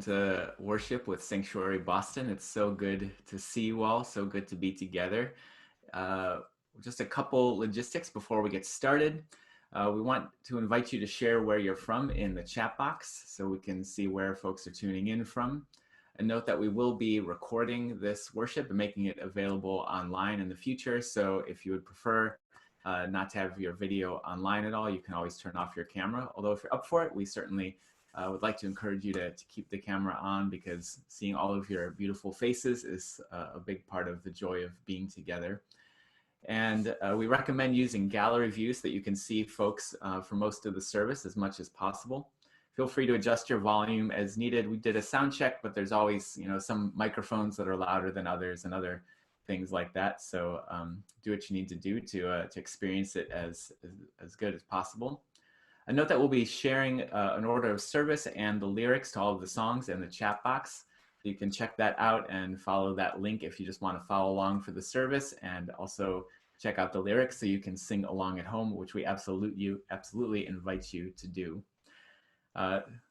welcome to worship with Sanctuary Boston. It's so good to see you all, so good to be together. Uh, just a couple logistics before we get started. We want to invite you to share where you're from in the chat box so we can see where folks are tuning in from. And note that we will be recording this worship and making it available online in the future. So if you would prefer not to have your video online at all, you can always turn off your camera. Although if you're up for it, we certainly would like to encourage you to keep the camera on, because seeing all of your beautiful faces is a big part of the joy of being together. And we recommend using gallery view so that you can see folks for most of the service as much as possible. Feel free to adjust your volume as needed. We did a sound check, but there's always, some microphones that are louder than others and other things like that. So do what you need to do to experience it as good as possible. A note that we'll be sharing an order of service and the lyrics to all of the songs in the chat box. You can check that out and follow that link if you just want to follow along for the service, and also check out the lyrics so you can sing along at home, which we absolutely invite you to do.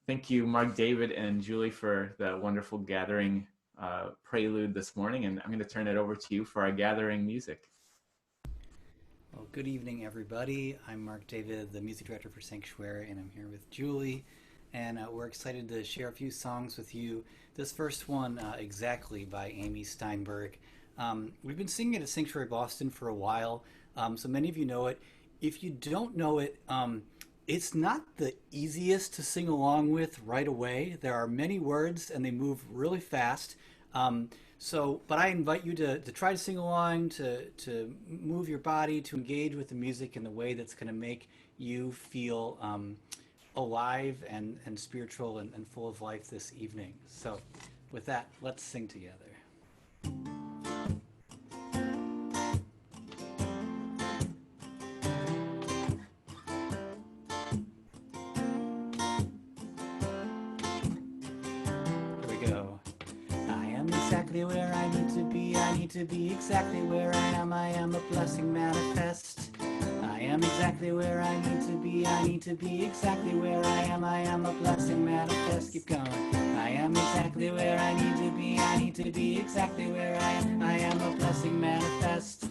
Thank you, Mark, David, and Julie, for the wonderful gathering prelude this morning, and I'm going to turn it over to you for our gathering music. Well, good evening, everybody. I'm Mark David, the music director for Sanctuary, and I'm here with Julie, and we're excited to share a few songs with you. This first one, Exactly, by Amy Steinberg. We've been singing it at Sanctuary Boston for a while, so many of you know it. If you don't know it, it's not the easiest to sing along with right away. There are many words, and they move really fast. But I invite you to try to sing along, to move your body, to engage with the music in the way that's going to make you feel alive and spiritual and full of life this evening. So with that, let's sing together. Exactly where I need to be. I need to be exactly where I am. I am a blessing manifest. I am exactly where I need to be. I need to be exactly where I am. I am a blessing manifest. Keep going. I am exactly where I need to be. I need to be exactly where I am. I am a blessing manifest.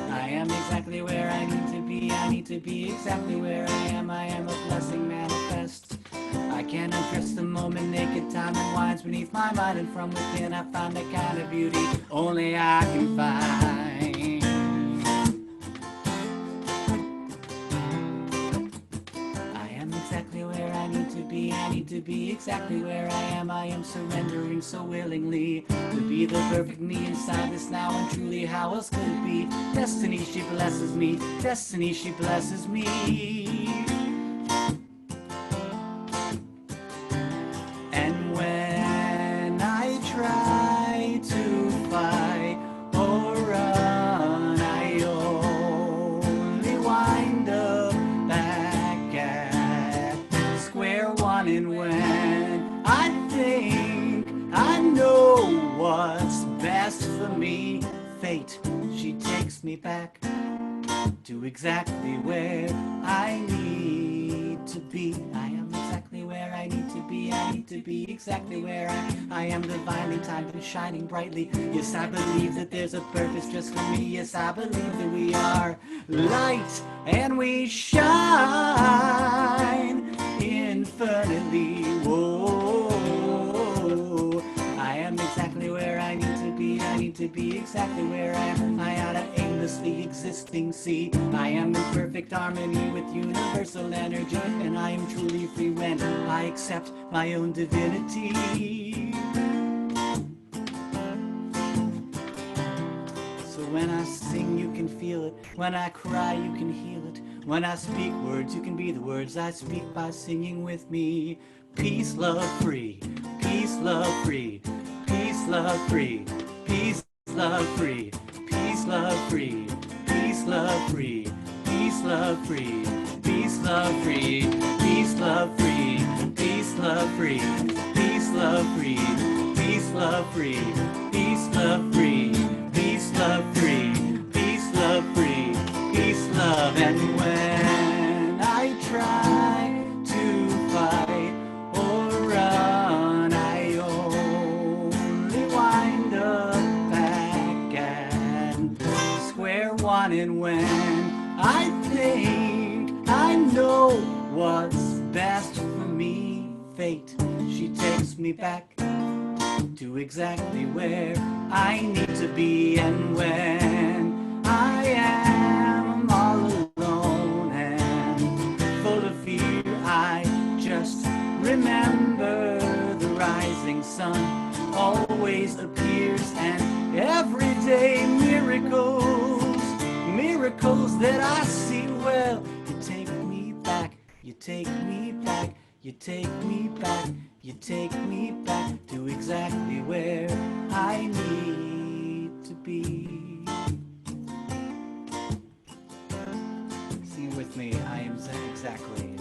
I am exactly where I need to be. I need to be exactly where I am. I am a blessing manifest. I can't undress the moment, naked time and winds beneath my mind, and from within I find the kind of beauty only I can find. I am exactly where I need to be. I need to be exactly where I am. I am surrendering so willingly to be the perfect me inside this now, and truly how else could it be? Destiny, she blesses me. Destiny, she blesses me. She takes me back to exactly where I need to be. I am exactly where I need to be. I need to be exactly where I am divinely timed and shining brightly. Yes, I believe that there's a purpose just for me. Yes, I believe that we are light and we shine infinitely. Whoa, I am exactly where I need to be. I need to be exactly where I am. I ought to aimlessly existing see. I am in perfect harmony with universal energy, and I am truly free when I accept my own divinity. So when I sing, you can feel it. When I cry, you can heal it. When I speak words, you can be the words I speak by singing with me. Peace, love, free. Peace, love, free. Peace, love, free. Peace, love, free. Peace, love, free. Peace, love, free. Peace, love, free. Peace, love, free. Peace, love, free. Peace, love, free. Peace, love, free. Peace, love, free. Peace, love, free. Peace, love, free. Peace, love, free. Peace, love. And when I try to fight or run, I on, and when I think I know what's best for me, fate, she takes me back to exactly where I need to be. And when I am all alone and full of fear, I just remember the rising sun always appears, and everyday miracles that I see. Well, you take me back, you take me back, you take me back, you take me back to exactly where I need to be. Sing with me. I am exactly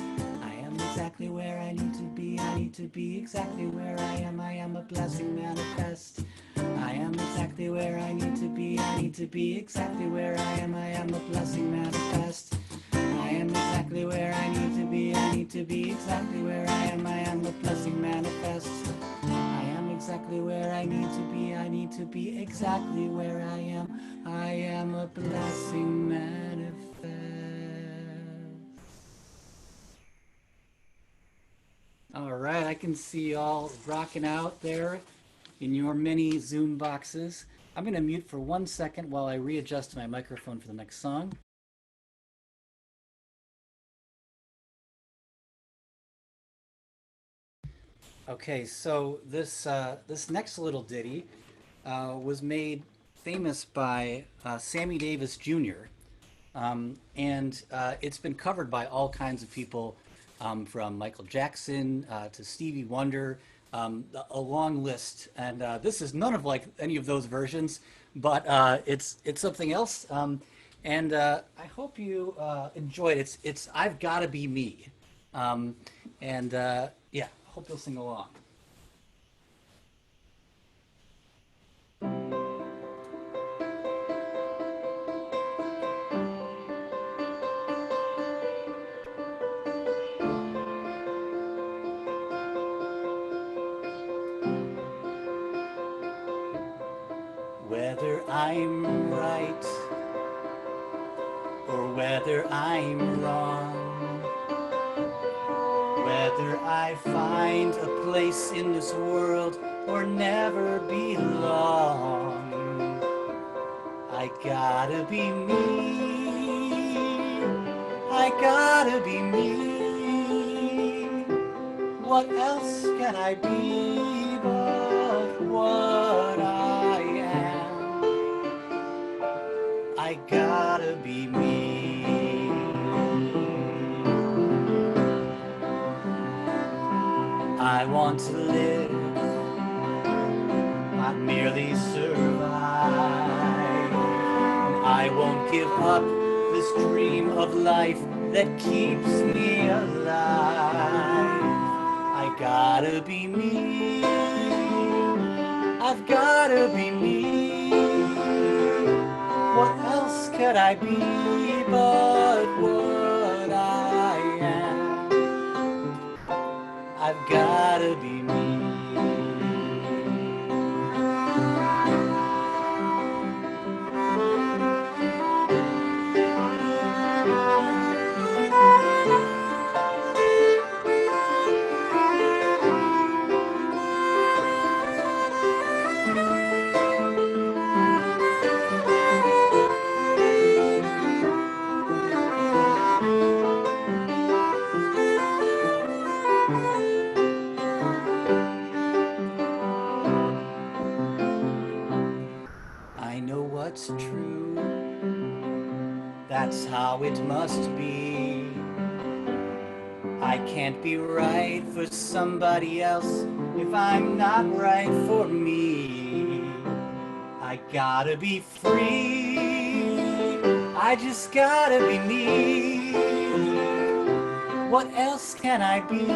where I need to be. I need to be exactly where I am. I am a blessing manifest. I am exactly where I need to be. I need to be exactly where I am. I am a blessing manifest. I am exactly where I need to be. I need to be exactly where I am. I am a blessing manifest. I am exactly where I need to be. I need to be exactly where I am. I am a blessing manifest. All right, I can see y'all rocking out there in your mini Zoom boxes. I'm going to mute for 1 second while I readjust my microphone for the next song. Okay, so this next little ditty was made famous by Sammy Davis Jr. And it's been covered by all kinds of people, from Michael Jackson to Stevie Wonder, a long list. And this is none of like any of those versions, but it's something else. And I hope you enjoy it. It's I've Gotta Be Me, and yeah, I hope you'll sing along. Whether I'm right or whether I'm wrong, whether I find a place in this world or never belong, I gotta be me. I gotta be me. What else can I be but what I am? I gotta be me. I want to live, not merely survive. I won't give up this dream of life that keeps me alive. I gotta be me. I've gotta be me. What else could I be but what I am? I've gotta be me. I know what's true, that's how it must be. I can't be right for somebody else if I'm not right for me. I gotta be free, I just gotta be me. What else can I be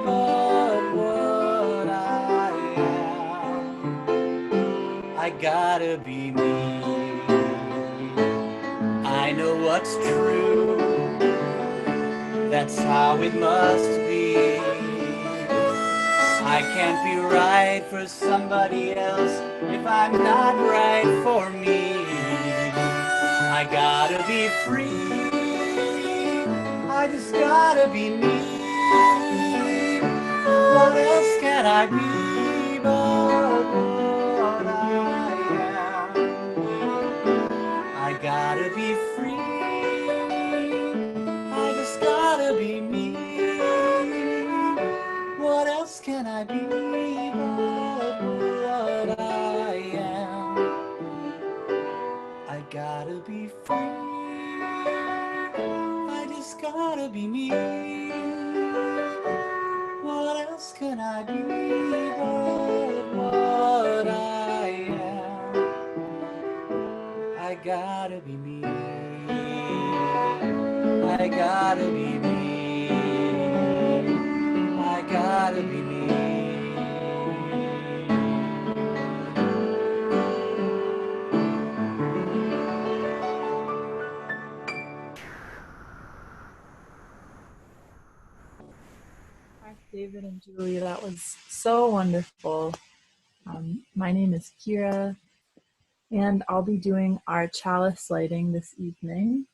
but what I am? I gotta be me. I know what's true, that's how it must be. I can't be right for somebody else if I'm not right for me. I gotta be free. I just gotta be me. What else can I be but what I am? I gotta be free. I just gotta be me. What else can I be but what I am? I gotta be free. I just gotta be me. What else can I be but what I am? I gotta be me. I gotta be me. I gotta be me. Mark, David, and Julie, that was so wonderful. My name is Kira, and I'll be doing our chalice lighting this evening.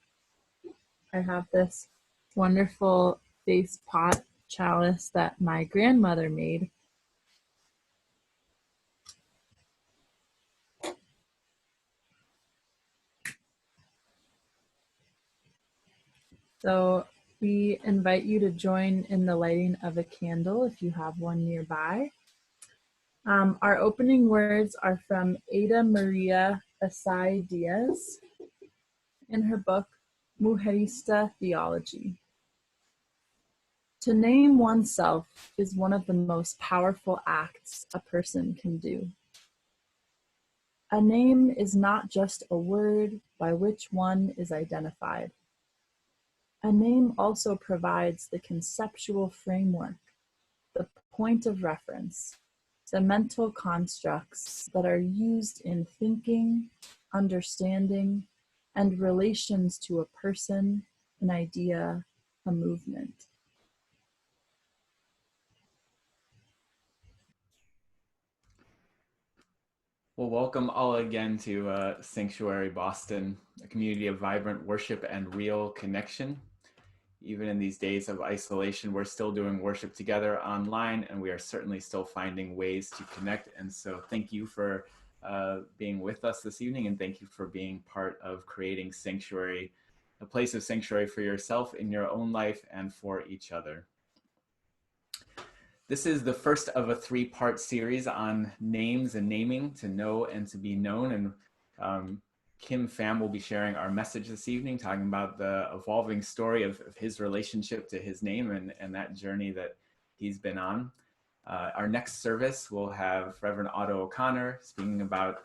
I have this wonderful vase pot chalice that my grandmother made. So we invite you to join in the lighting of a candle if you have one nearby. Our opening words are from Ada Maria Asai Diaz in her book, Mujerista Theology. To name oneself is one of the most powerful acts a person can do. A name is not just a word by which one is identified. A name also provides the conceptual framework, the point of reference, the mental constructs that are used in thinking, understanding, and relations to a person, an idea, a movement. Well, welcome all again to Sanctuary Boston, a community of vibrant worship and real connection. Even in these days of isolation, we're still doing worship together online, and we are certainly still finding ways to connect. And so thank you for being with us this evening, and thank you for being part of creating Sanctuary, a place of sanctuary for yourself in your own life and for each other. This is the first of a three-part series on names and naming, to know and to be known. And Kim Pham will be sharing our message this evening, talking about the evolving story of his relationship to his name and that journey that he's been on. Our next service will have Reverend Otto O'Connor speaking about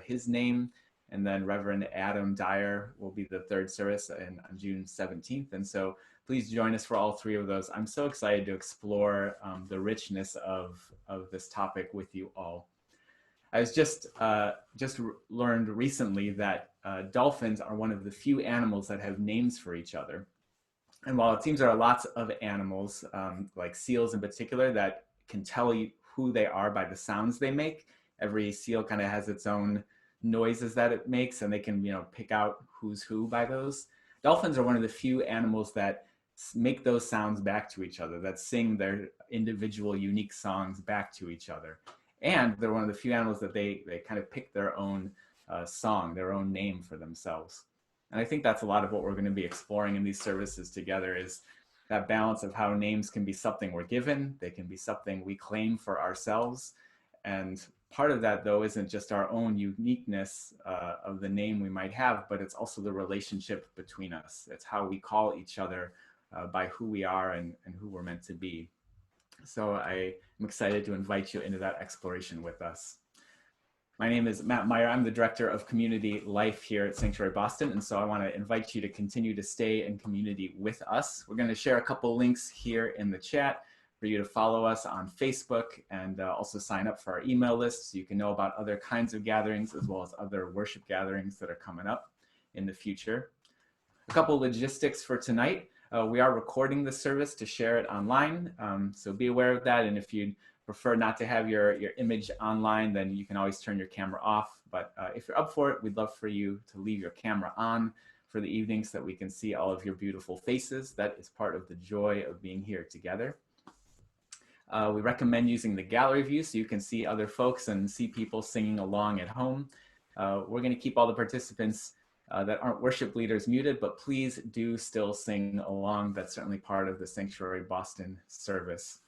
his name, and then Reverend Adam Dyer will be the third service on June 17th. And so please join us for all three of those. I'm so excited to explore the richness of this topic with you all. I was just learned recently that dolphins are one of the few animals that have names for each other. And while it seems there are lots of animals, like seals in particular, that can tell you who they are by the sounds they make, every seal kind of has its own noises that it makes, and they can, pick out who's who by those. Dolphins are one of the few animals that make those sounds back to each other, that sing their individual unique songs back to each other. And they're one of the few animals that they kind of pick their own song, their own name for themselves. And I think that's a lot of what we're going to be exploring in these services together, is that balance of how names can be something we're given, they can be something we claim for ourselves. And part of that, though, isn't just our own uniqueness of the name we might have, but it's also the relationship between us. It's how we call each other by who we are and who we're meant to be. So I am excited to invite you into that exploration with us. My name is Matt Meyer. I'm the Director of Community Life here at Sanctuary Boston, and so I want to invite you to continue to stay in community with us. We're going to share a couple links here in the chat for you to follow us on Facebook, and also sign up for our email list so you can know about other kinds of gatherings as well as other worship gatherings that are coming up in the future. A couple logistics for tonight. We are recording the service to share it online, so be aware of that. And if you'd prefer not to have your image online, then you can always turn your camera off. But if you're up for it, we'd love for you to leave your camera on for the evening so that we can see all of your beautiful faces. That is part of the joy of being here together. We recommend using the gallery view so you can see other folks and see people singing along at home. We're going to keep all the participants that aren't worship leaders muted, but please do still sing along. That's certainly part of the Sanctuary Boston service.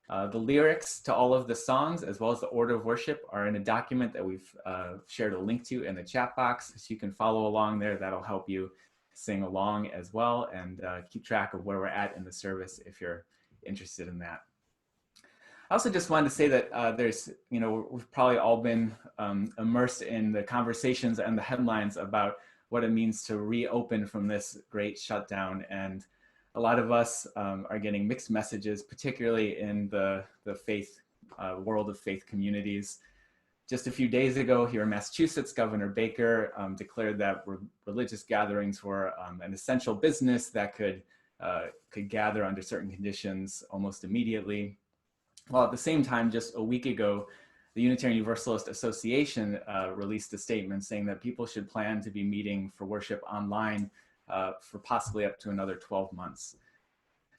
The lyrics to all of the songs, as well as the order of worship, are in a document that we've shared a link to in the chat box, so you can follow along there. That'll help you sing along as well and keep track of where we're at in the service if you're interested in that. I also just wanted to say that there's, we've probably all been immersed in the conversations and the headlines about what it means to reopen from this great shutdown. And a lot of us are getting mixed messages, particularly in the faith, world of faith communities. Just a few days ago here in Massachusetts, Governor Baker declared that religious gatherings were an essential business that could gather under certain conditions almost immediately. While at the same time, just a week ago, the Unitarian Universalist Association released a statement saying that people should plan to be meeting for worship online for possibly up to another 12 months.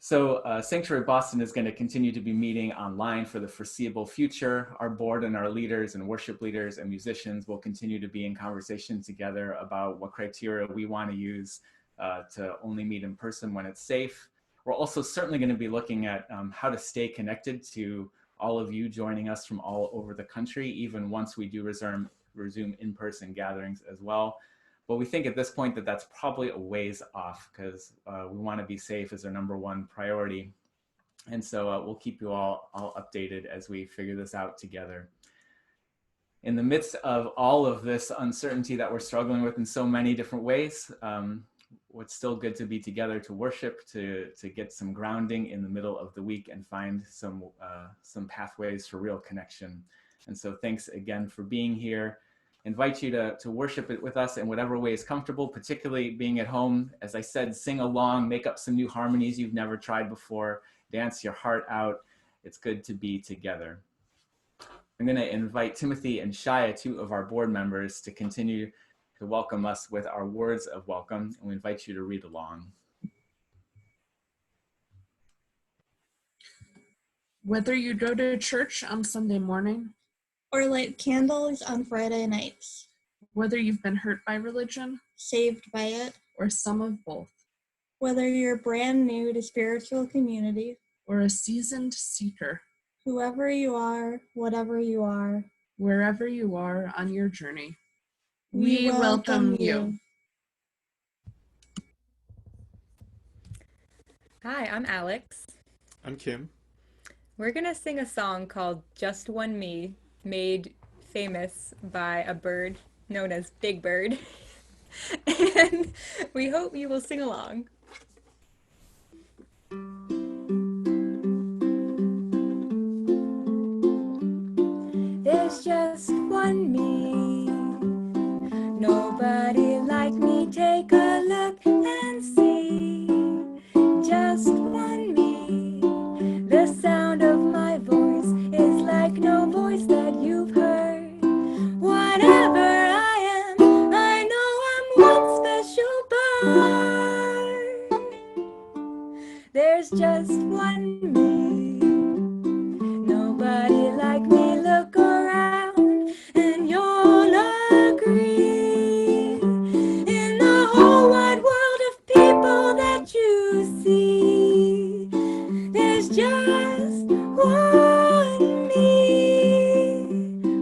So Sanctuary Boston is going to continue to be meeting online for the foreseeable future. Our board and our leaders and worship leaders and musicians will continue to be in conversation together about what criteria we want to use to only meet in person when it's safe. We're also certainly going to be looking at how to stay connected to all of you joining us from all over the country, even once we do resume in-person gatherings as well. But we think at this point that that's probably a ways off because we want to be safe as our #1 priority. And so we'll keep you all updated as we figure this out together. In the midst of all of this uncertainty that we're struggling with in so many different ways, it's still good to be together to worship, to get some grounding in the middle of the week and find some pathways for real connection. And so thanks again for being here. Invite you to worship it with us in whatever way is comfortable, particularly being at home. As I said, sing along, make up some new harmonies you've never tried before, dance your heart out. It's good to be together. I'm going to invite Timothy and Shia, 2 of our board members, to continue to welcome us with our words of welcome, and we invite you to read along. Whether you go to church on Sunday morning, or light candles on Friday nights, whether you've been hurt by religion, saved by it, or some of both, whether you're brand new to spiritual community, or a seasoned seeker, whoever you are, whatever you are, wherever you are on your journey, we welcome you. Hi, I'm Alex. I'm Kim. We're gonna sing a song called Just One Me, made famous by a bird known as Big Bird. And we hope you will sing along. There's just one me, nobody like me. Take a look and see. Just one me, the sound of my voice is like no voice that you've heard. Whatever I am, I know I'm one special bird. There's just one me, nobody like me. Look around and you'll agree. In the whole wide world of people that you see, there's just one me.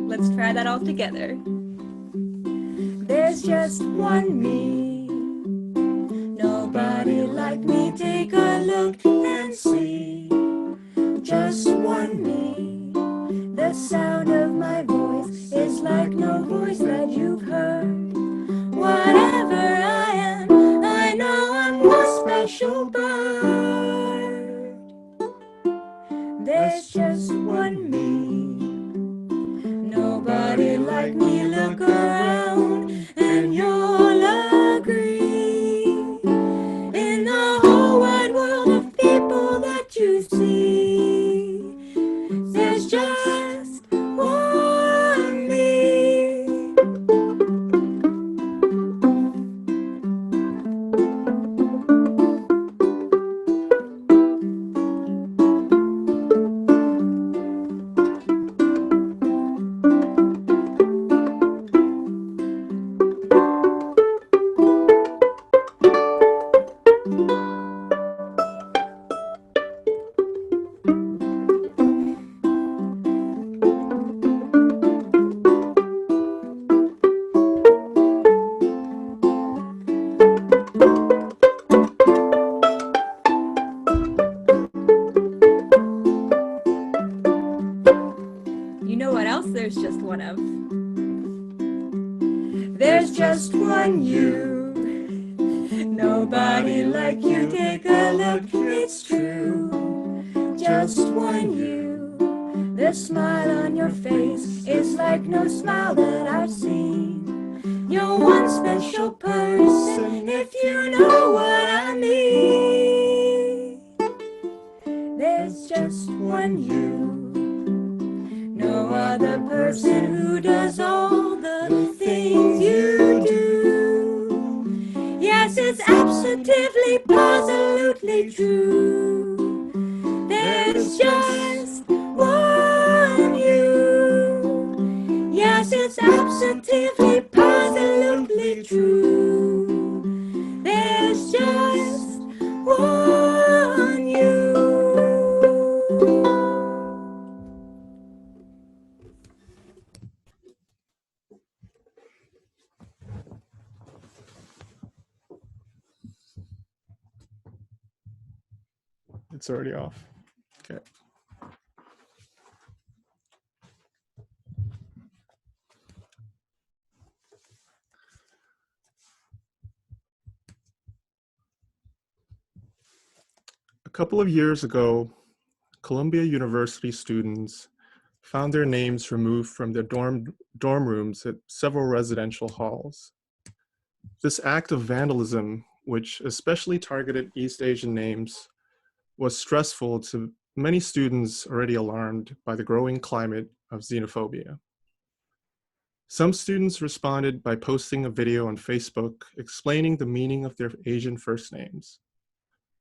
Let's try that all together. There's just one me, nobody like me. Take a look and see. Just one me, the sound of my voice is like no voice that you've heard. Whatever I am, I know I'm one special bird. There's just one me, nobody like me. Look around and you'll agree. In the whole wide world of people that you see, there's You know what else there's just one of? There's just one you. Nobody like you. Take a look, it's true. Just one you. The smile on your face is like no smile that I've seen. You're one special person if you know what I mean. There's just one you. No other person who does all the things you do. Yes, it's absolutely, positively true. There's just one you. Yes, it's absolutely, positively true. There's just one you. It's already off. Okay. A couple of years ago, Columbia University students found their names removed from their dorm rooms at several residential halls. This act of vandalism, which especially targeted East Asian names, was stressful to many students already alarmed by the growing climate of xenophobia. Some students responded by posting a video on Facebook explaining the meaning of their Asian first names.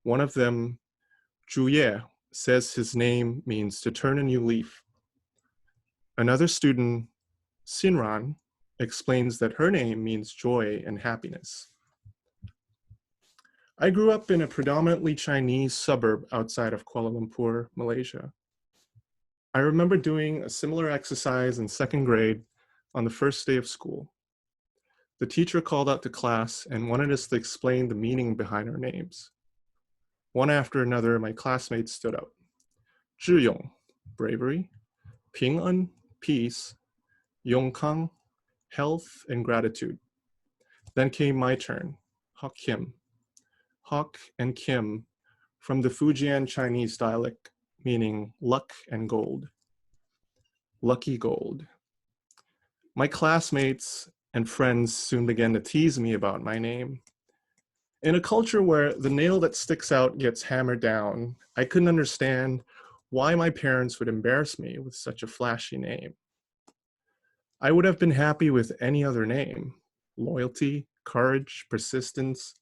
One of them, Zhuye, says his name means to turn a new leaf. Another student, Sinran, explains that her name means joy and happiness. I grew up in a predominantly Chinese suburb outside of Kuala Lumpur, Malaysia. I remember doing a similar exercise in second grade on the first day of school. The teacher called out to class and wanted us to explain the meaning behind our names. One after another, my classmates stood up. Zhiyong, bravery. Ping'an, peace. Yongkang, health and gratitude. Then came my turn, Hok Kim. Hok and Kim from the Fujian Chinese dialect, meaning luck and gold. Lucky gold. My classmates and friends soon began to tease me about my name. In a culture where the nail that sticks out gets hammered down, I couldn't understand why my parents would embarrass me with such a flashy name. I would have been happy with any other name: loyalty, courage, persistence,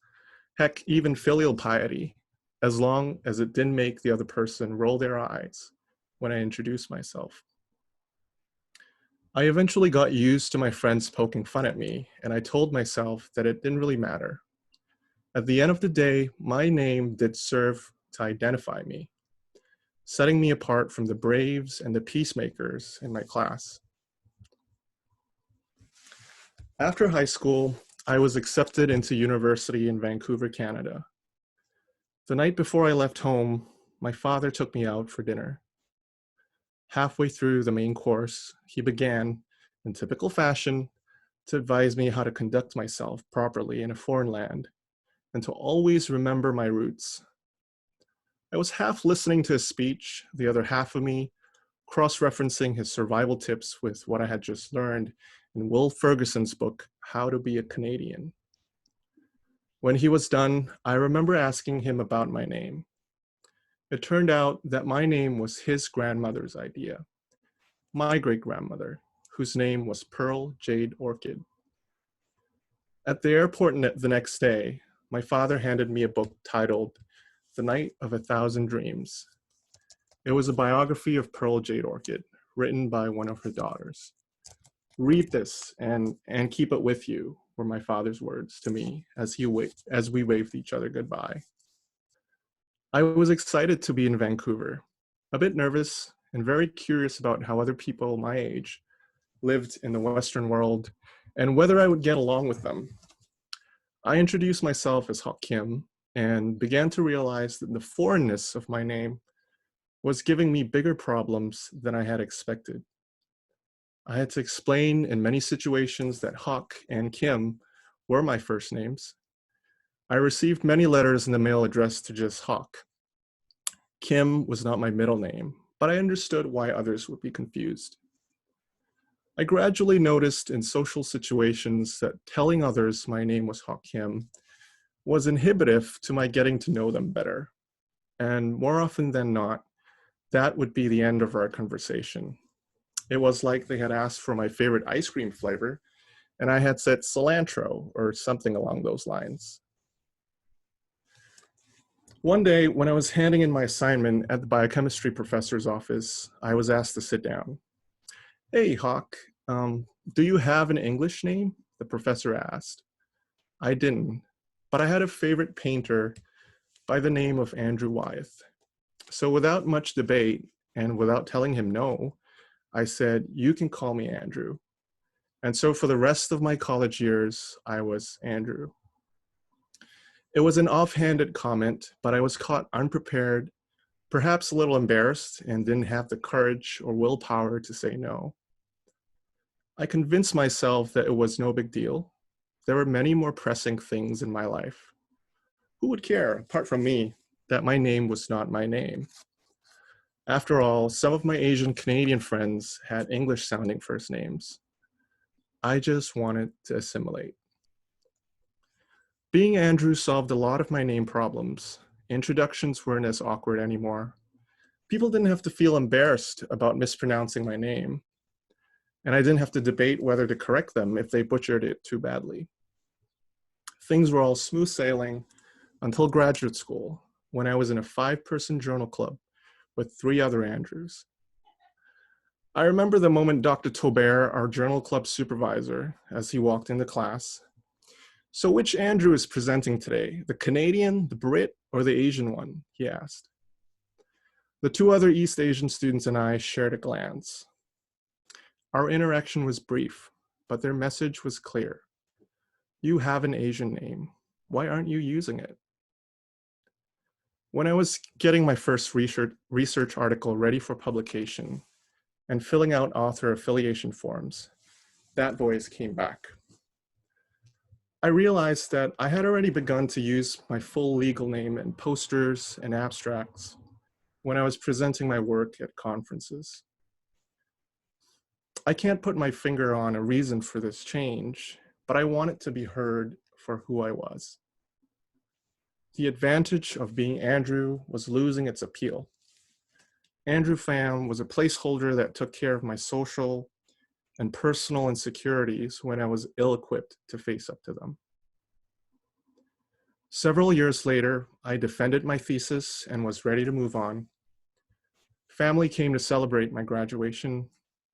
heck, even filial piety, as long as it didn't make the other person roll their eyes when I introduced myself. I eventually got used to my friends poking fun at me, and I told myself that it didn't really matter. At the end of the day, my name did serve to identify me, setting me apart from the braves and the peacemakers in my class. After high school, I was accepted into university in Vancouver, Canada. The night before I left home, my father took me out for dinner. Halfway through the main course, he began, in typical fashion, to advise me how to conduct myself properly in a foreign land and to always remember my roots. I was half listening to his speech, the other half of me cross-referencing his survival tips with what I had just learned in Will Ferguson's book, How to Be a Canadian. When he was done, I remember asking him about my name. It turned out that my name was his grandmother's idea, my great-grandmother, whose name was Pearl Jade Orchid. At the airport the next day, my father handed me a book titled The Night of a Thousand Dreams. It was a biography of Pearl Jade Orchid, written by one of her daughters. Read this and keep it with you, were my father's words to me as we waved each other goodbye. I was excited to be in Vancouver, a bit nervous and very curious about how other people my age lived in the Western world and whether I would get along with them. I introduced myself as Hok Kim and began to realize that the foreignness of my name was giving me bigger problems than I had expected. I had to explain in many situations that Hawk and Kim were my first names. I received many letters in the mail addressed to just Hawk. Kim was not my middle name, but I understood why others would be confused. I gradually noticed in social situations that telling others my name was Hawk Kim was inhibitive to my getting to know them better. And more often than not, that would be the end of our conversation. It was like they had asked for my favorite ice cream flavor, and I had said cilantro or something along those lines. One day, when I was handing in my assignment at the biochemistry professor's office, I was asked to sit down. "Hey, Hawk, do you have an English name?" the professor asked. I didn't, but I had a favorite painter by the name of Andrew Wyeth. So without much debate and without telling him no, I said, "You can call me Andrew." And so for the rest of my college years, I was Andrew. It was an offhanded comment, but I was caught unprepared, perhaps a little embarrassed, and didn't have the courage or willpower to say no. I convinced myself that it was no big deal. There were many more pressing things in my life. Who would care, apart from me, that my name was not my name? After all, some of my Asian Canadian friends had English-sounding first names. I just wanted to assimilate. Being Andrew solved a lot of my name problems. Introductions weren't as awkward anymore. People didn't have to feel embarrassed about mispronouncing my name, and I didn't have to debate whether to correct them if they butchered it too badly. Things were all smooth sailing until graduate school, when I was in a 5-person journal club with 3 other Andrews. I remember the moment Dr. Taubert, our journal club supervisor, as he walked into class. "So which Andrew is presenting today? The Canadian, the Brit, or the Asian one?" he asked. The 2 other East Asian students and I shared a glance. Our interaction was brief, but their message was clear. You have an Asian name. Why aren't you using it? When I was getting my first research article ready for publication and filling out author affiliation forms, that voice came back. I realized that I had already begun to use my full legal name in posters and abstracts when I was presenting my work at conferences. I can't put my finger on a reason for this change, but I wanted to be heard for who I was. The advantage of being Andrew was losing its appeal. Andrew Pham was a placeholder that took care of my social and personal insecurities when I was ill-equipped to face up to them. Several years later, I defended my thesis and was ready to move on. Family came to celebrate my graduation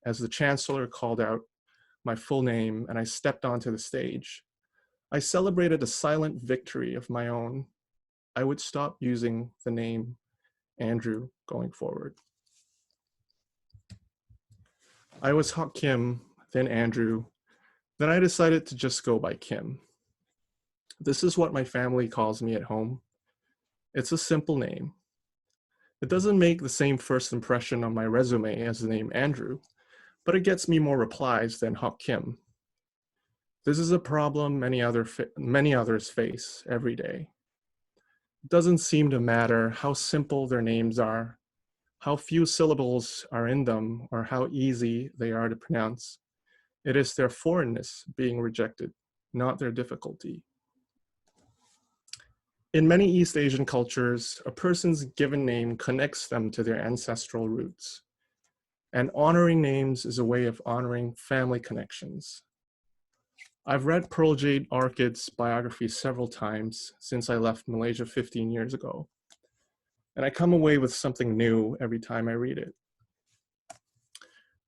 as the chancellor called out my full name and I stepped onto the stage. I celebrated a silent victory of my own. I would stop using the name Andrew going forward. I was Hawk Kim, then Andrew, then I decided to just go by Kim. This is what my family calls me at home. It's a simple name. It doesn't make the same first impression on my resume as the name Andrew, but it gets me more replies than Hawk Kim. This is a problem many others face every day. It doesn't seem to matter how simple their names are, how few syllables are in them, or how easy they are to pronounce. It is their foreignness being rejected, not their difficulty. In many East Asian cultures, a person's given name connects them to their ancestral roots. And honoring names is a way of honoring family connections. I've read Pearl Jade Orchid's biography several times since I left Malaysia 15 years ago. And I come away with something new every time I read it.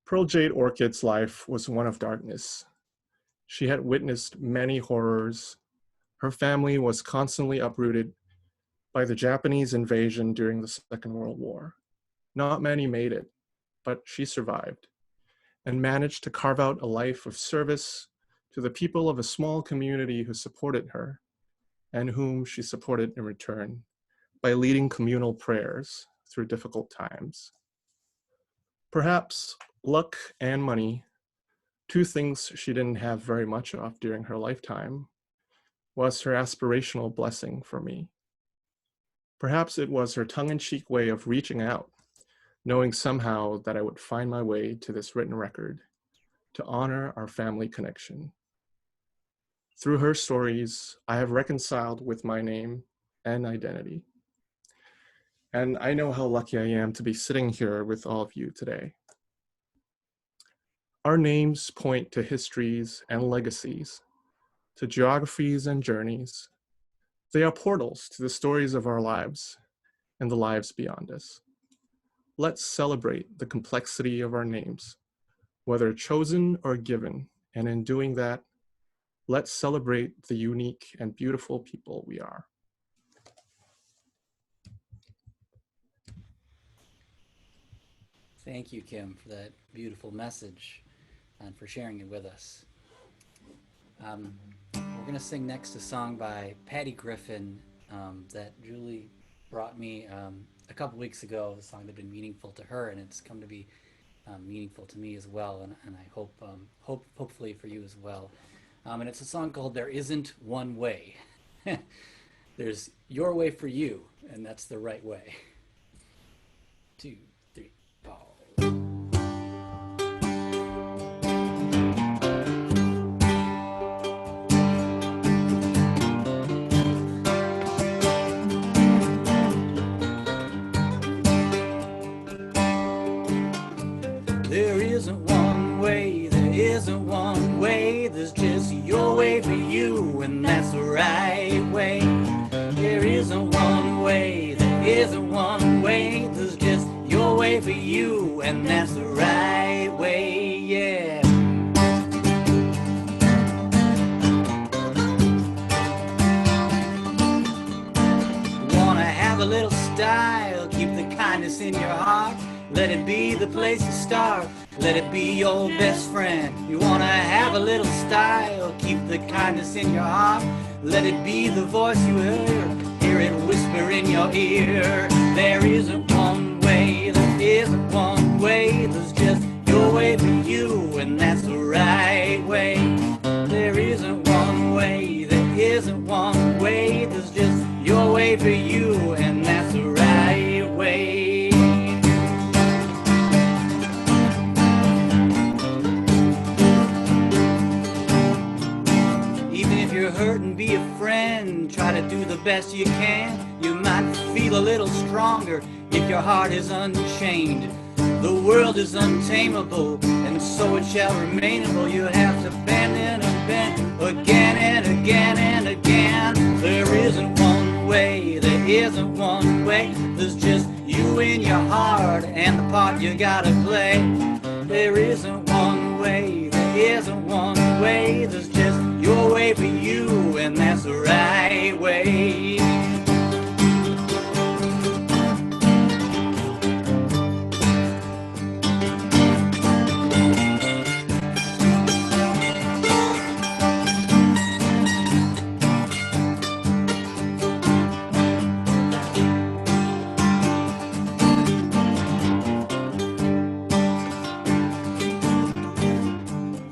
Pearl Jade Orchid's life was one of darkness. She had witnessed many horrors. Her family was constantly uprooted by the Japanese invasion during the Second World War. Not many made it, but she survived and managed to carve out a life of service to the people of a small community who supported her and whom she supported in return by leading communal prayers through difficult times. Perhaps luck and money Two things she didn't have very much of during her lifetime was her aspirational blessing for me. Perhaps it was her tongue-in-cheek way of reaching out, knowing somehow that I would find my way to this written record to honor our family connection. Through her stories, I have reconciled with my name and identity. And I know how lucky I am to be sitting here with all of you today. Our names point to histories and legacies, to geographies and journeys. They are portals to the stories of our lives and the lives beyond us. Let's celebrate the complexity of our names, whether chosen or given, and in doing that, let's celebrate the unique and beautiful people we are. Thank you, Kim, for that beautiful message and for sharing it with us. We're going to sing next a song by Patty Griffin that Julie brought me a couple weeks ago, a song that had been meaningful to her, and it's come to be meaningful to me as well, and I hope hopefully for you as well. And it's a song called There Isn't One Way. There's your way for you, and that's the right way. 2, 3, 4. There isn't one way, there isn't one way, there's just your way for you, and that's the right way. There isn't one way, there isn't one way, there's just your way for you, and that's the right way, yeah. Wanna have a little style, keep the kindness in your heart. Let it be the place to start. Let it be your best friend. You wanna have a little style, keep the kindness in your heart. Let it be the voice you hear it whisper in your ear. There isn't one way, there isn't one way, there's just your way for you, and that's the right way. There isn't one way, there isn't one way, there's just your way for you, and that's the right way. You're hurting, be a friend, try to do the best you can. You might feel a little stronger if your heart is unchained. The world is untamable, and so it shall remainable. You have to bend and bend again and again and again. There isn't one way, there isn't one way, there's just you in your heart and the part you gotta play. There isn't one way, there isn't one way, there's just your way for you, and that's the right way.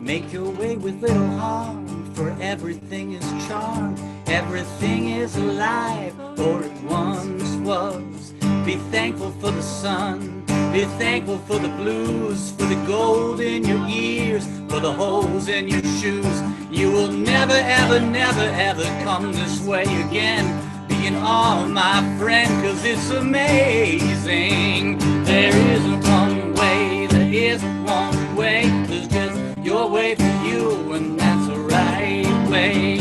Make your way with little harm, for everything is charm, everything is alive, or it once was. Be thankful for the sun, be thankful for the blues, for the gold in your ears, for the holes in your shoes. You will never, ever, never, ever come this way again. Be in awe, my friend, 'cause it's amazing. There isn't one way, there isn't one way, there's just your way for you, and that's the right way.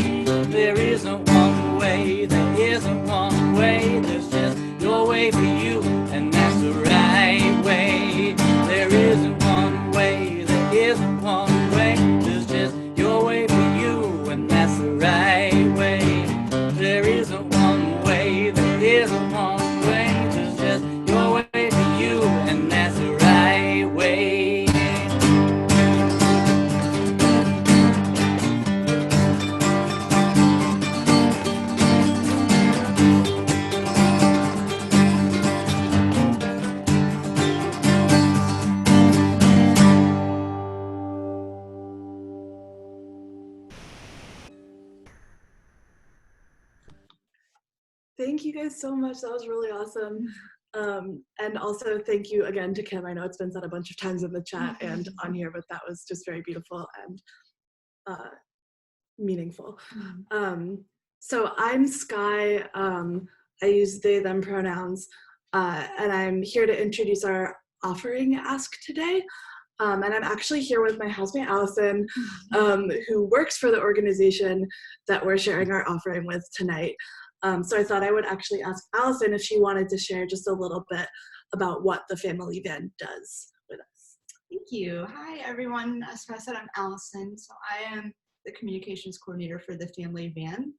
There isn't one way, there isn't one way, there's just your way for you, and that's the right way. There isn't one way, there isn't one way, there's just your way for you, and that's the right way. There isn't one way, there isn't one way, there's just your way for you, and that's the right way. Thank you guys so much. That was really awesome. And also thank you again to Kim. I know it's been said a bunch of times in the chat and on here, but that was just very beautiful and meaningful. So I'm Sky. I use they, them pronouns, and I'm here to introduce our offering ask today. And I'm actually here with my housemate, Allison, who works for the organization that we're sharing our offering with tonight. So I thought I would actually ask Allison if she wanted to share just a little bit about what the Family Van does with us. Thank you. Hi, everyone. As I said, I'm Allison. So I am the communications coordinator for the Family Van.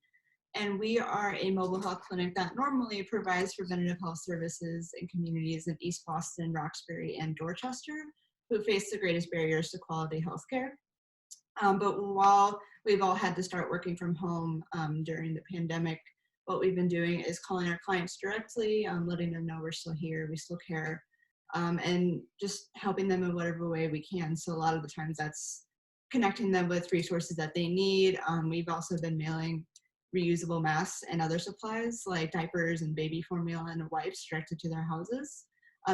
And we are a mobile health clinic that normally provides preventative health services in communities in East Boston, Roxbury, and Dorchester, who face the greatest barriers to quality healthcare. But while we've all had to start working from home during the pandemic, what we've been doing is calling our clients directly, letting them know we're still here, we still care, and just helping them in whatever way we can. So a lot of the times that's connecting them with resources that they need. We've also been mailing reusable masks and other supplies like diapers and baby formula and wipes directly to their houses.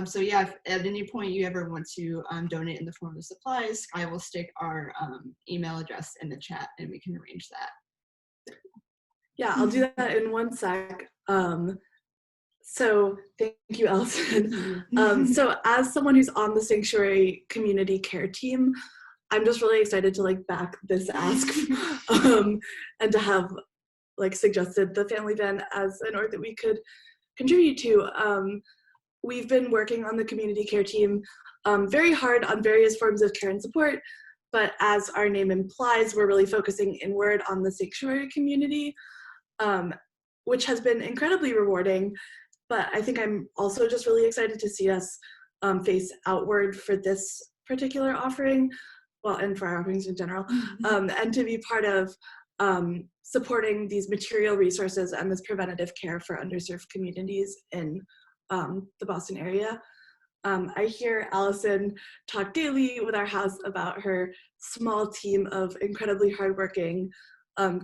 So yeah, if at any point you ever want to donate in the form of supplies, I will stick our email address in the chat and we can arrange that. Yeah, I'll do that in one sec. So thank you, Allison. So as someone who's on the Sanctuary community care team, I'm just really excited to like back this ask and to have like suggested the Family Van as an org that we could contribute to. We've been working on the community care team very hard on various forms of care and support, but as our name implies, we're really focusing inward on the Sanctuary community, which has been incredibly rewarding. But I think I'm also just really excited to see us face outward for this particular offering, well, and for our offerings in general, and to be part of supporting these material resources and this preventative care for underserved communities in the Boston area. I hear Allison talk daily with our house about her small team of incredibly hardworking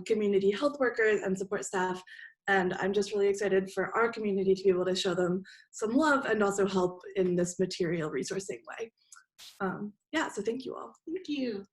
community health workers and support staff, and I'm just really excited for our community to be able to show them some love and also help in this material resourcing way. Yeah, so thank you all. Thank you.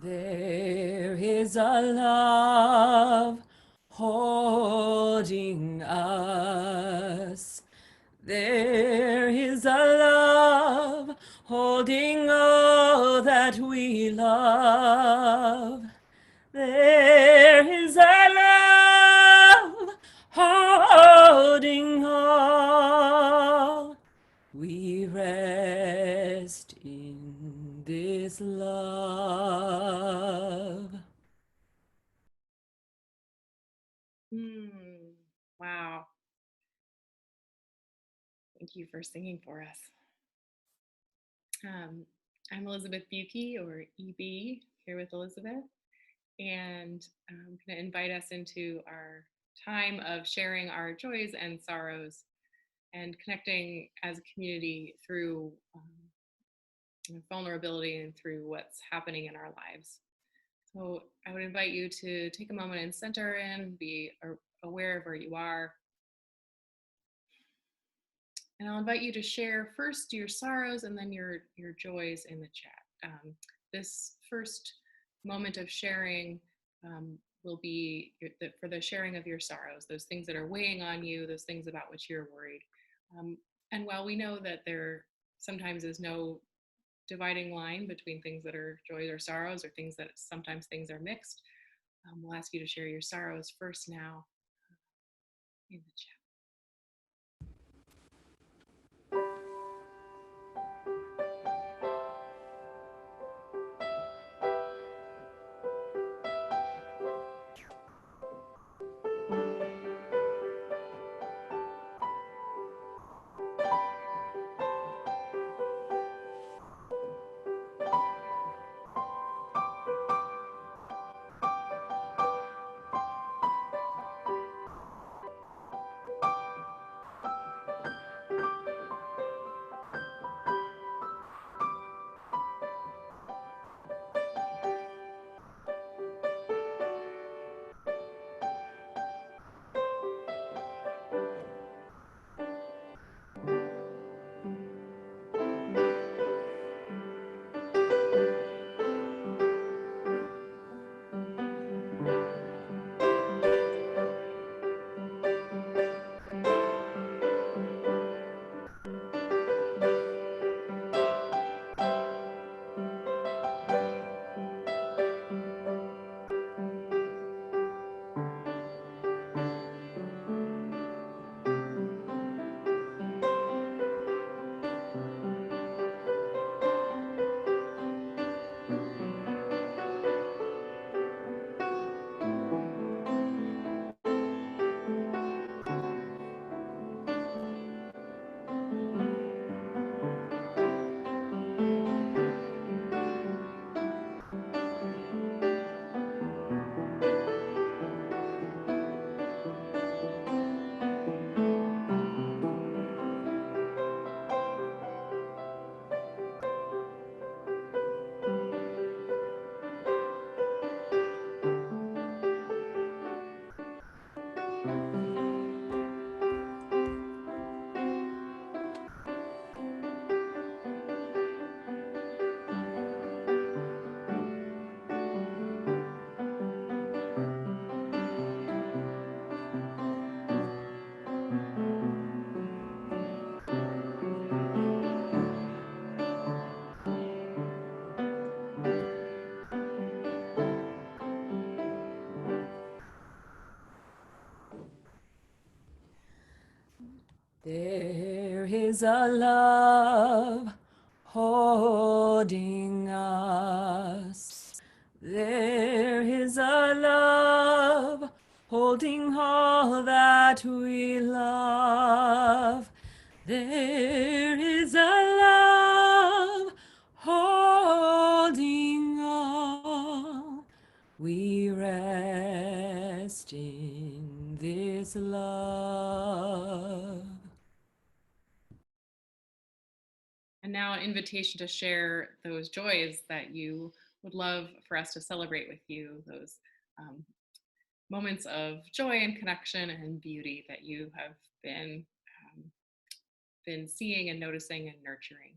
There is a love holding us. There is a love holding all that we love. There is a love holding all. We rest in this love. Wow. Thank you for singing for us. I'm Elizabeth Buki, or EB, here with Elizabeth, and I'm going to invite us into our time of sharing our joys and sorrows and connecting as a community through vulnerability and through what's happening in our lives. So I would invite you to take a moment and center in, be aware of where you are. And I'll invite you to share first your sorrows and then your joys in the chat. This first moment of sharing will be for the sharing of your sorrows, those things that are weighing on you, those things about which you're worried. And while we know that there sometimes is no dividing line between things that are joys or sorrows, or things that sometimes things are mixed, we'll ask you to share your sorrows first now in the chat. There is a love holding us. There is a love holding all that we love. There is a love holding all. We rest in this love. And now an invitation to share those joys that you would love for us to celebrate with you, those moments of joy and connection and beauty that you have been seeing and noticing and nurturing.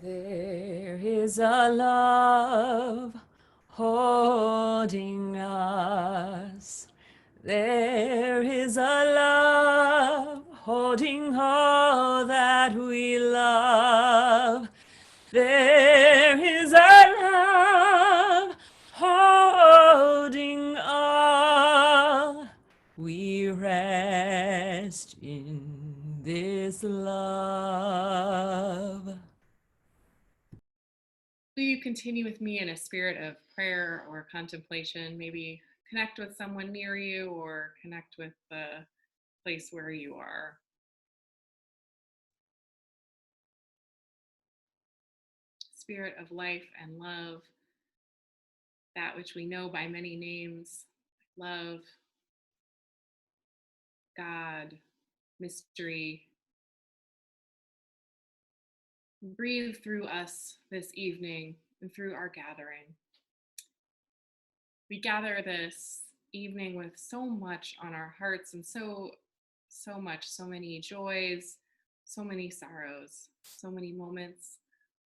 There is a love holding us. There is a love holding all that we love. There is a love holding all. We rest in this love. Will you continue with me in a spirit of prayer or contemplation? Maybe connect with someone near you or connect with the place where you are. Spirit of life and love, that which we know by many names, love, God, mystery. Breathe through us this evening and through our gathering. We gather this evening with so much on our hearts and so many joys, so many sorrows, so many moments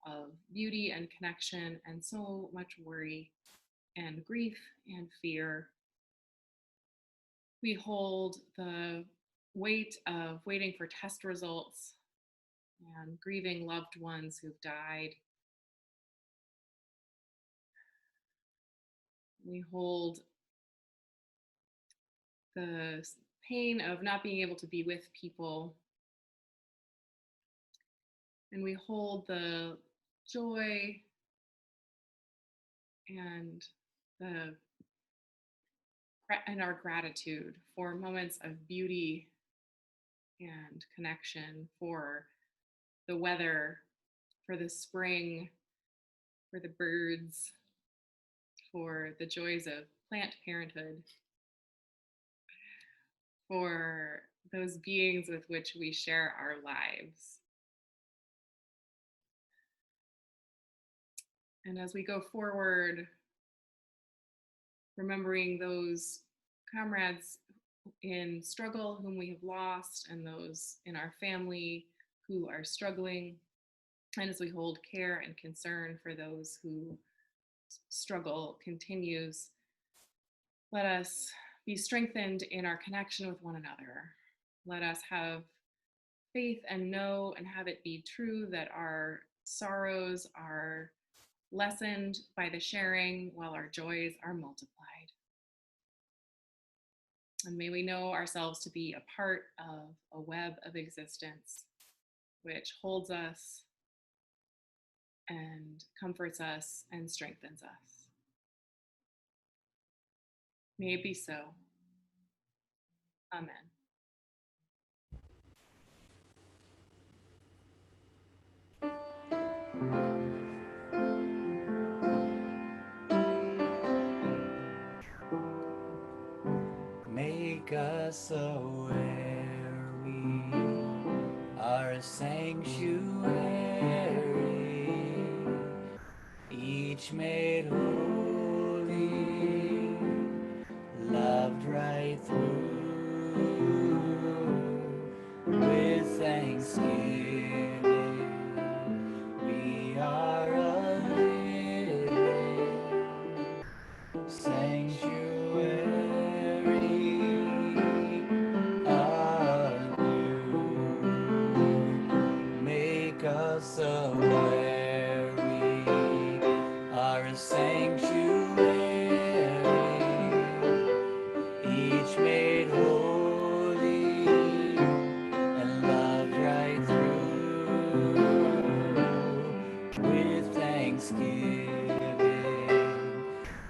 of beauty and connection, and so much worry and grief and fear. We hold the weight of waiting for test results and grieving loved ones who've died. We hold the pain of not being able to be with people. And we hold the joy and our gratitude for moments of beauty and connection, for the weather, for the spring, for the birds, for the joys of plant parenthood, for those beings with which we share our lives. And as we go forward, remembering those comrades in struggle whom we have lost, and those in our family who are struggling, and as we hold care and concern for those who struggle continues, let us be strengthened in our connection with one another. Let us have faith and know and have it be true that our sorrows are lessened by the sharing while our joys are multiplied. And may we know ourselves to be a part of a web of existence which holds us and comforts us and strengthens us. May it be so. Amen. Make us aware we are a sanctuary, each made holy, loved right through, with thanksgiving. We are a living sanctuary of you. Make us aware we are a sanctuary, each made holy and loved right through, with thanksgiving.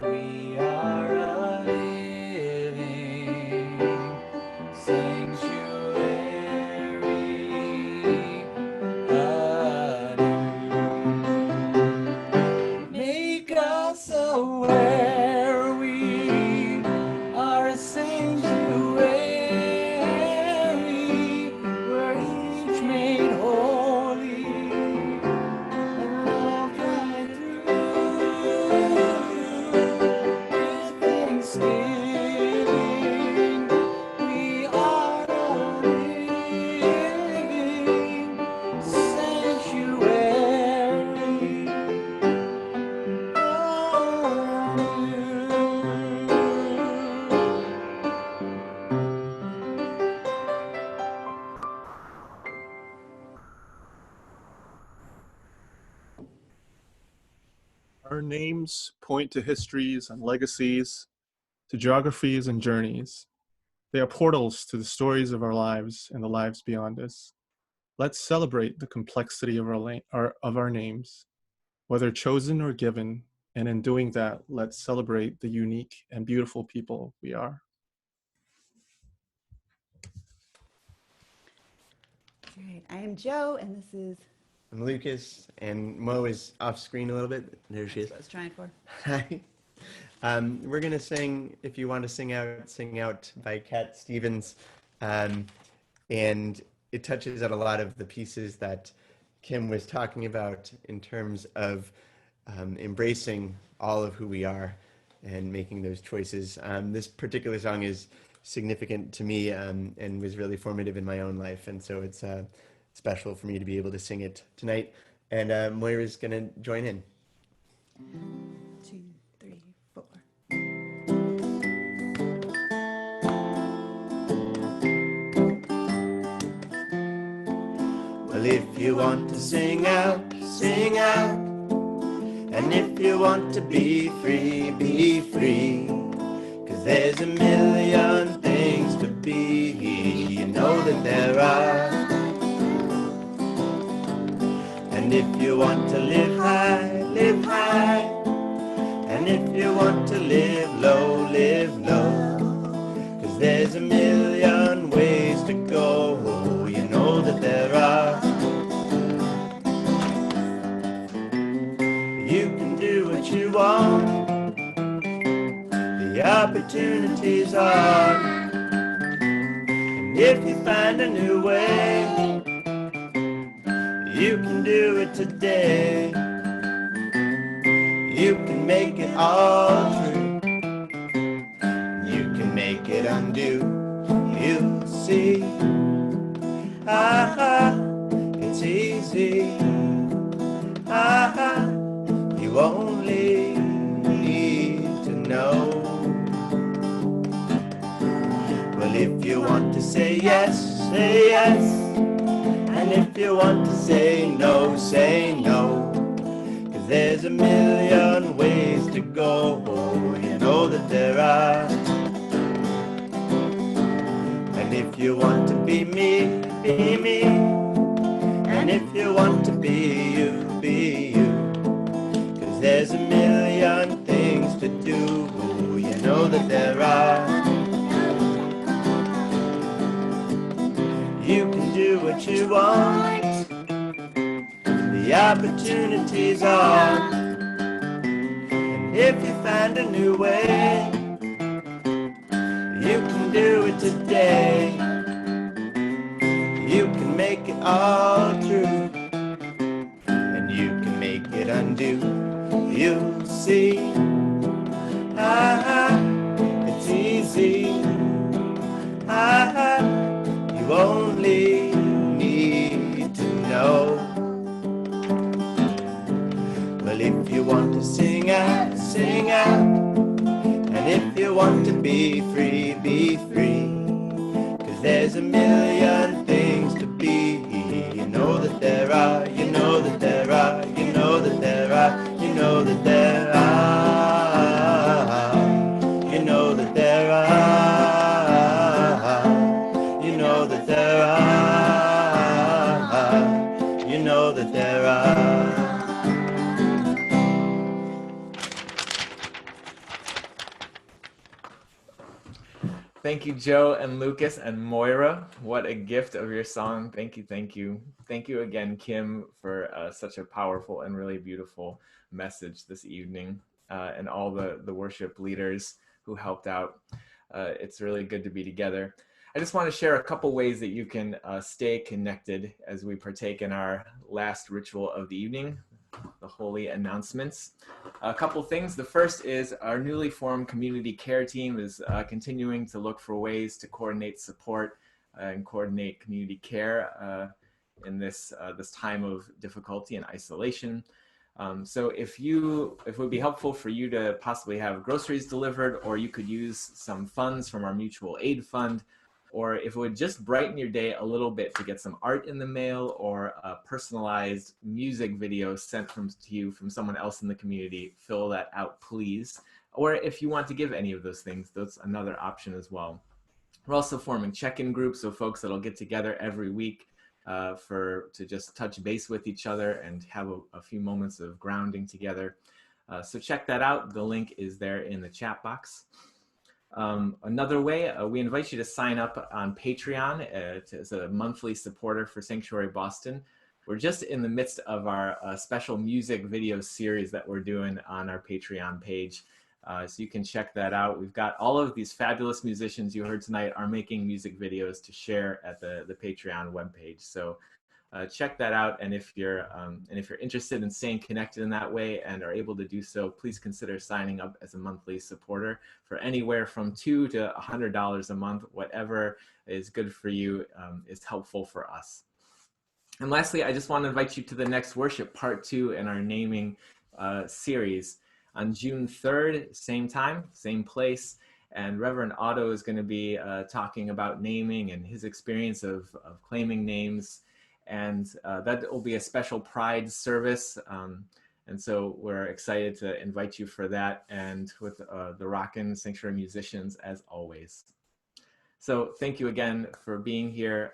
We are a living sanctuary anew. Make us aware we are a sanctuary, we're each made holy and loved right through, Our names point to histories and legacies, to geographies and journeys. They are portals to the stories of our lives and the lives beyond us. Let's celebrate the complexity of our names, whether chosen or given, and in doing that, let's celebrate the unique and beautiful people we are. All right, I am Joe, and this is... I'm Lucas, and Mo is off screen a little bit. There she is. That's what I was trying for. Hi. We're going to sing If You Want to Sing Out by Cat Stevens. And it touches on a lot of the pieces that Kim was talking about in terms of embracing all of who we are and making those choices. This particular song is significant to me and was really formative in my own life. And so it's special for me to be able to sing it tonight. And Moira's going to join in. 2, 3, 4. Well, if you want to sing out, sing out. And if you want to be free, be free. 'Cause there's a million things to be, you know that there are. And if you want to live high, live high. And if you want to live low, live low. 'Cause there's a million ways to go, you know that there are. You can do what you want. The opportunities are. And if you find a new way, you can do it today. You can make it all true. You can make it undo. You'll see. It's easy. You only need to know. Well, if you want to say yes, say yes. And if you want to say no, say no. 'Cause there's a million ways to go, you know that there are. And if you want to be me, be me. And if you want to be you, be you. 'Cause there's a million things to do, you know that there are. You can do what you want. The opportunities are. And if you find a new way, you can do it today. You can make it all true. And you can make it undo. You'll see. It's easy. You only need to know. Well, if you want to sing out, sing out. And if you want to be free, be free. 'Cause there's a million things to be. You know that there are, you know that there are, you know that there are, you know that there are. You know that there are. You know that there are. You know that there are. Thank you, Joe and Lucas and Moira. What a gift of your song. Thank you, thank you. Thank you again, Kim, for such a powerful and really beautiful message this evening, and all the worship leaders who helped out. It's really good to be together. I just want to share a couple ways that you can stay connected as we partake in our last ritual of the evening, the holy announcements. A couple things. The first is our newly formed community care team is continuing to look for ways to coordinate support and coordinate community care in this time of difficulty and isolation. So if it would be helpful for you to possibly have groceries delivered, or you could use some funds from our mutual aid fund, or if it would just brighten your day a little bit to get some art in the mail or a personalized music video sent to you from someone else in the community, fill that out, please. Or if you want to give any of those things, that's another option as well. We're also forming check-in groups of folks that'll get together every week to just touch base with each other and have a few moments of grounding together. So check that out. The link is there in the chat box. Another way, we invite you to sign up on Patreon as a monthly supporter for Sanctuary Boston. We're just in the midst of our special music video series that we're doing on our Patreon page. So you can check that out. We've got all of these fabulous musicians you heard tonight are making music videos to share at the Patreon webpage. So check that out. And if you're interested in staying connected in that way and are able to do so, please consider signing up as a monthly supporter for anywhere from $2 to $100 a month. Whatever is good for you is helpful for us. And lastly, I just want to invite you to the next worship, part 2 in our naming series. On June 3rd, same time, same place, and Reverend Otto is going to be talking about naming and his experience of claiming names, and that will be a special Pride service, and so we're excited to invite you for that, and with the Rockin' Sanctuary musicians as always. So thank you again for being here.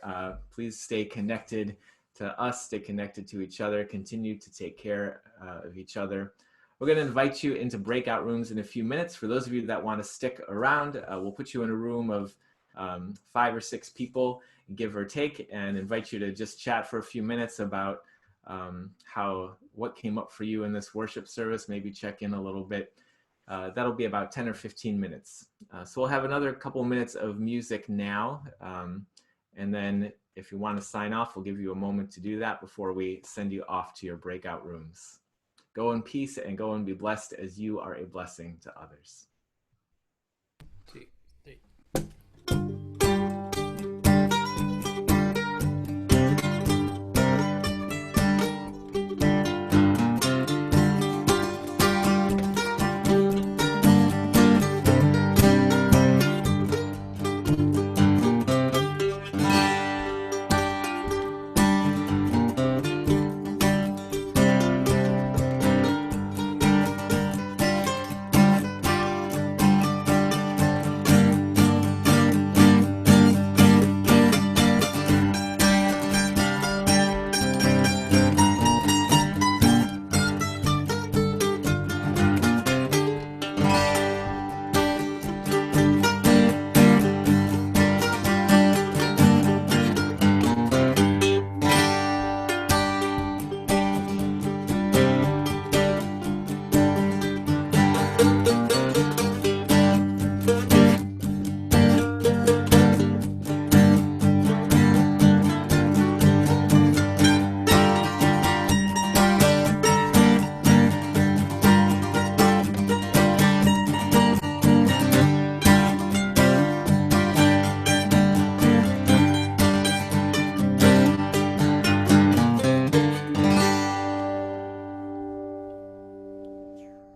Please stay connected to us, stay connected to each other, continue to take care of each other. We're going to invite you into breakout rooms in a few minutes. For those of you that want to stick around, we'll put you in a room of 5 or 6 people, give or take, and invite you to just chat for a few minutes about what came up for you in this worship service, maybe check in a little bit. That'll be about 10 or 15 minutes. So we'll have another couple minutes of music now, and then if you want to sign off, we'll give you a moment to do that before we send you off to your breakout rooms. Go in peace and go and be blessed as you are a blessing to others.